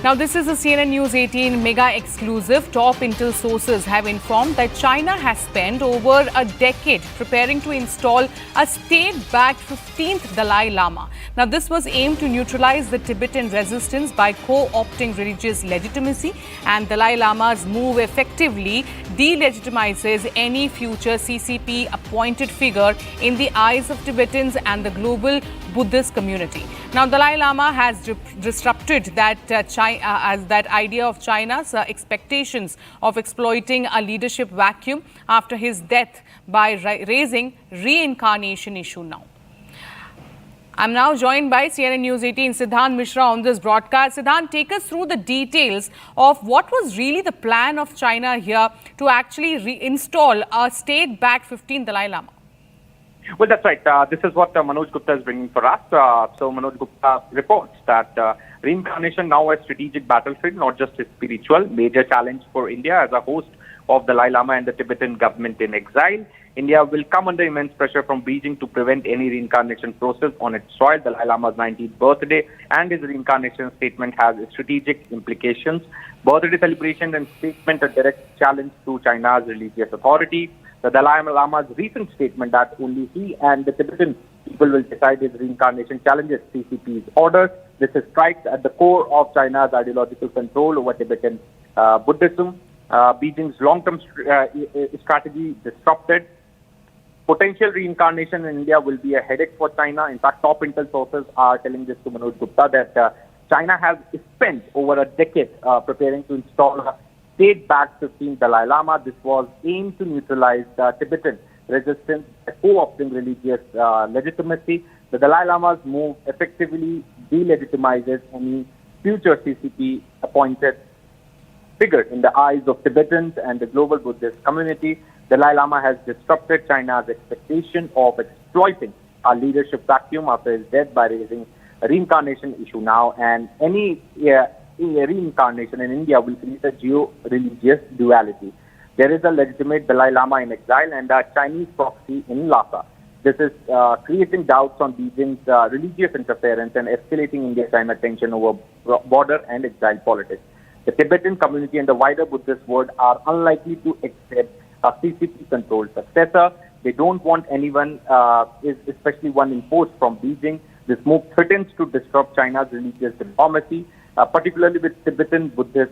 Now, this is a CNN News 18 mega exclusive. Top intel sources have informed that China has spent over a decade preparing to install a state-backed 15th Dalai Lama. Now, this was aimed to neutralize the Tibetan resistance by co-opting religious legitimacy, and Dalai Lama's move effectively delegitimizes any future CCP appointed figure in the eyes of Tibetans and the global Buddhist community. Now, Dalai Lama has disrupted that idea of China's expectations of exploiting a leadership vacuum after his death by raising reincarnation issue now. I'm now joined by CNN News 18 Siddhant Mishra on this broadcast. Siddhant, take us through the details of what was really the plan of China here to actually reinstall a state-backed 15th Dalai Lama. Well, that's right. This is what Manoj Gupta is bringing for us. So Manoj Gupta reports that reincarnation now a strategic battlefield, not just a spiritual, major challenge for India as a host of Dalai Lama and the Tibetan government in exile. India will come under immense pressure from Beijing to prevent any reincarnation process on its soil. Dalai Lama's 19th birthday and his reincarnation statement has strategic implications. Birthday celebration and statement a direct challenge to China's religious authority. The Dalai Lama's recent statement that only he and the Tibetan people will decide his reincarnation challenges CCP's orders. This strikes at the core of China's ideological control over Tibetan Buddhism. Beijing's long-term strategy disrupted. Potential reincarnation in India will be a headache for China. In fact, top intel sources are telling this to Manoj Gupta that China has spent over a decade preparing to install a state-backed 15th Dalai Lama. This was aimed to neutralize Tibetan resistance by co-opting religious legitimacy. The Dalai Lama's move effectively delegitimizes any future CCP appointed figure in the eyes of Tibetans and the global Buddhist community. Dalai Lama has disrupted China's expectation of exploiting a leadership vacuum after his death by raising a reincarnation issue now, and any reincarnation in India will create a geo-religious duality. There is a legitimate Dalai Lama in exile and a Chinese proxy in Lhasa. This is creating doubts on Beijing's religious interference and escalating India-China tension over border and exile politics. The Tibetan community and the wider Buddhist world are unlikely to accept a CCP-controlled successor. They don't want anyone, especially one imposed from Beijing. This move threatens to disrupt China's religious diplomacy, particularly with Tibetan Buddhist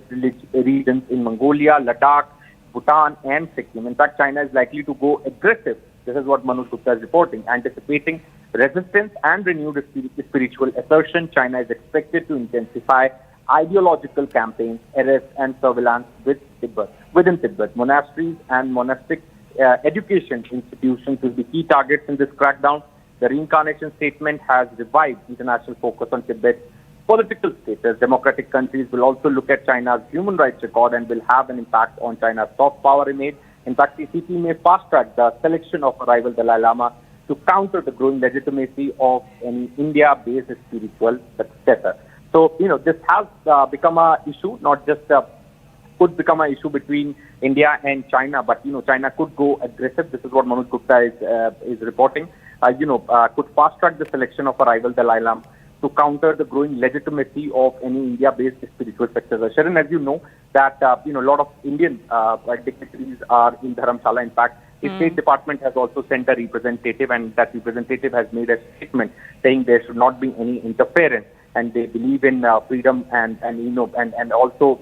regions in Mongolia, Ladakh, Bhutan, and Sikkim. In fact, China is likely to go aggressive. This is what Manoj Gupta is reporting. Anticipating resistance and renewed spiritual assertion, China is expected to intensify ideological campaigns, arrests, and surveillance within Tibet. Monasteries and monastic education institutions will be key targets in this crackdown. The reincarnation statement has revived international focus on Tibet's political status. Democratic countries will also look at China's human rights record and will have an impact on China's soft power image. In fact, CCP may fast-track the selection of a rival Dalai Lama to counter the growing legitimacy of an India-based spiritual successor. So, this has become an issue, not just could become an issue between India and China, but, China could go aggressive. This is what Manoj Gupta is reporting. Could fast-track the selection of a rival Dalai Lama to counter the growing legitimacy of any India-based spiritual successor. Sharon, as you know, that, a lot of Indian dignitaries are in Dharamshala. In fact, the State Department has also sent a representative, and that representative has made a statement saying there should not be any interference. And they believe in freedom and also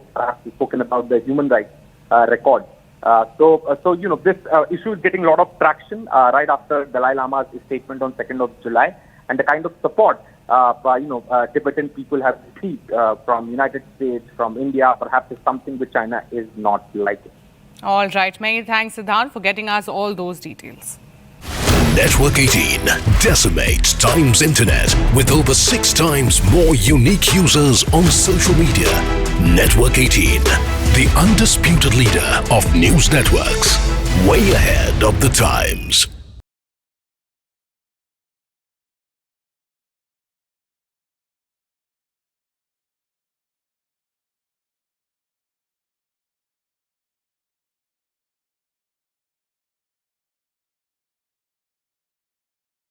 spoken about the human rights record. So this issue is getting a lot of traction right after Dalai Lama's statement on 2nd of July, and the kind of support Tibetan people have received from United States, from India, perhaps is something which China is not liking. All right, many thanks, Siddhant, for getting us all those details. Network 18 decimates Times Internet with over 6 times more unique users on social media. Network 18, the undisputed leader of news networks, way ahead of the times.